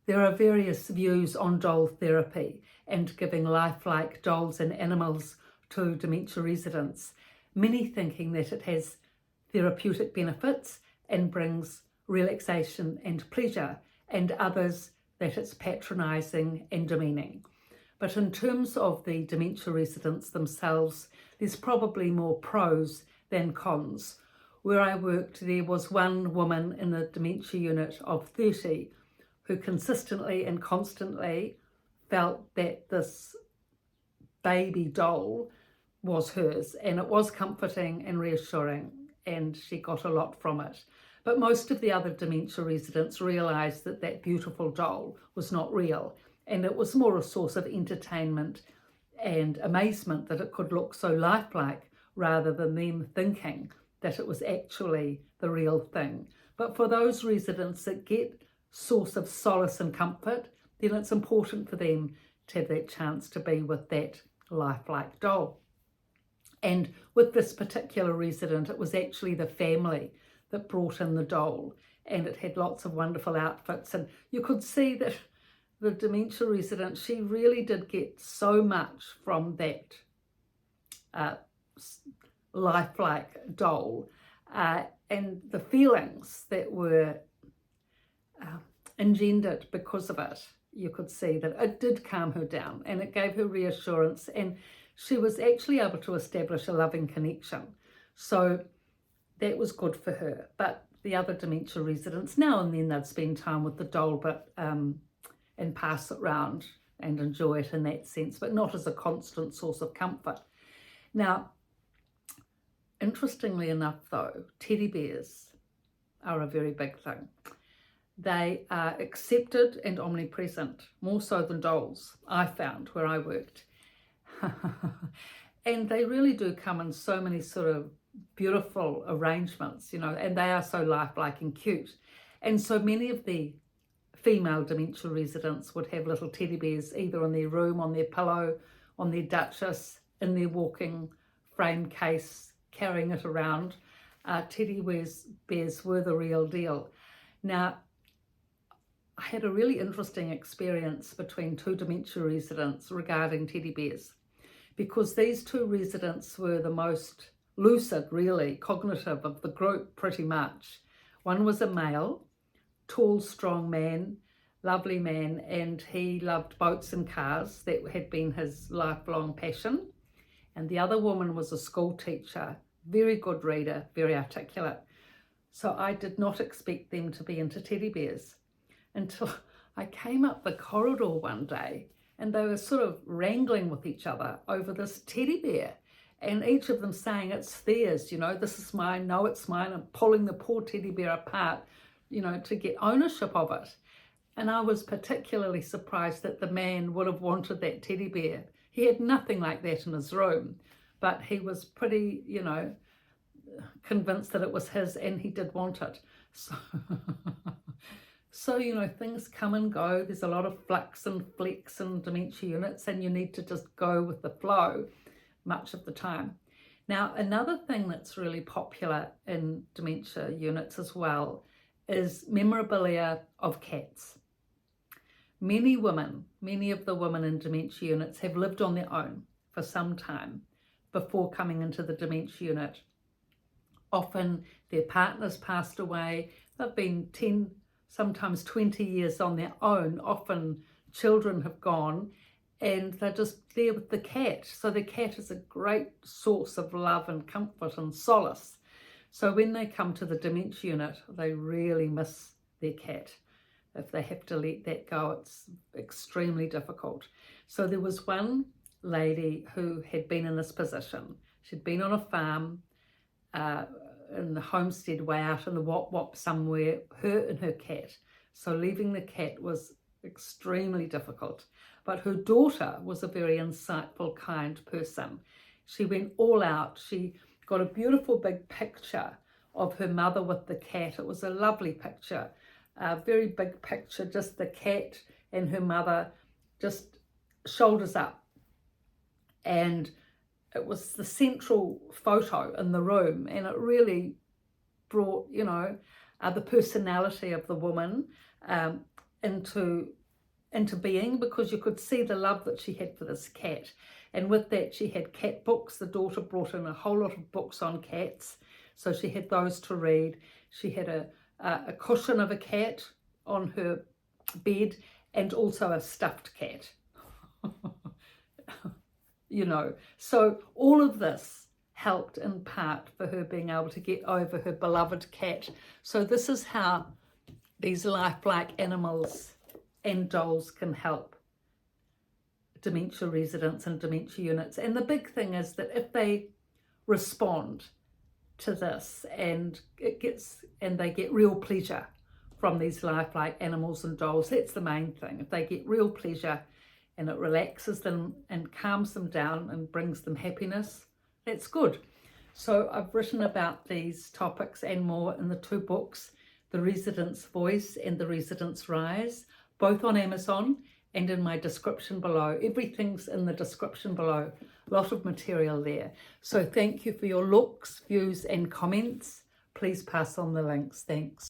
There are various views on doll therapy and giving lifelike dolls and animals to dementia residents, many thinking that it has therapeutic benefits and brings relaxation and pleasure, and others that it's patronising and demeaning. But in terms of the dementia residents themselves, there's probably more pros than cons. Where I worked, there was one woman in the dementia unit of 30 who consistently and constantly felt that this baby doll was hers, and it was comforting and reassuring, and she got a lot from it. But most of the other dementia residents realised that that beautiful doll was not real, and it was more a source of entertainment and amazement that it could look so lifelike rather than them thinking that it was actually the real thing. But for those residents that get source of solace and comfort, then it's important for them to have that chance to be with that lifelike doll. And with this particular resident, it was actually the family that brought in the doll, and it had lots of wonderful outfits, and you could see that the dementia resident, she really did get so much from that lifelike doll, and the feelings that were engendered because of it. You could see that it did calm her down, and it gave her reassurance, and she was actually able to establish a loving connection. So that was good for her. But the other dementia residents, now and then they'd spend time with the doll, but and pass it round and enjoy it in that sense, but not as a constant source of comfort. Now, interestingly enough though, teddy bears are a very big thing. They are accepted and omnipresent, more so than dolls, I found, where I worked. And they really do come in so many sort of beautiful arrangements, you know, and they are so lifelike and cute. And so many of the female dementia residents would have little teddy bears either in their room, on their pillow, on their duchess, in their walking frame case, carrying it around. Teddy bears were the real deal. Now, I had a really interesting experience between two dementia residents regarding teddy bears, because these two residents were the most lucid, really, cognitive of the group pretty much. One was a male, tall, strong man, lovely man, and he loved boats and cars. That had been his lifelong passion. And the other woman was a school teacher, very good reader, very articulate. So I did not expect them to be into teddy bears until I came up the corridor one day, and they were sort of wrangling with each other over this teddy bear, and each of them saying, it's theirs, you know, this is mine, no, it's mine, and pulling the poor teddy bear apart, you know, to get ownership of it. And I was particularly surprised that the man would have wanted that teddy bear. He had nothing like that in his room, but he was pretty, you know, convinced that it was his, and he did want it. So, you know, things come and go. There's a lot of flux and flex in dementia units, and you need to just go with the flow much of the time. Now, another thing that's really popular in dementia units as well is memorabilia of cats. Many of the women in dementia units have lived on their own for some time before coming into the dementia unit. Often their partners passed away. They've been 10, sometimes 20 years on their own. Often children have gone, and they're just there with the cat. So the cat is a great source of love and comfort and solace. So when they come to the dementia unit, they really miss their cat. If they have to let that go, it's extremely difficult. So there was one lady who had been in this position. She'd been on a farm in the homestead way out in the wop somewhere, her and her cat. So leaving the cat was extremely difficult. But her daughter was a very insightful, kind person. She went all out. She got a beautiful big picture of her mother with the cat. It was a lovely picture, a very big picture, just the cat and her mother just shoulders up. And it was the central photo in the room, and it really brought, you know, the personality of the woman into being, because you could see the love that she had for this cat. And with that, she had cat books. The daughter brought in a whole lot of books on cats, so she had those to read. She had a cushion of a cat on her bed, and also a stuffed cat. You know, so all of this helped in part for her being able to get over her beloved cat. So this is how these lifelike animals and dolls can help dementia residents and dementia units. And the big thing is that if they respond to this and they get real pleasure from these lifelike animals and dolls, that's the main thing. If they get real pleasure and it relaxes them and calms them down and brings them happiness, that's good. So I've written about these topics and more in the 2 books, The Resident's Voice and The Resident's Rise, both on Amazon and in my description below. Everything's in the description below. A lot of material there. So thank you for your looks, views and comments. Please pass on the links. Thanks.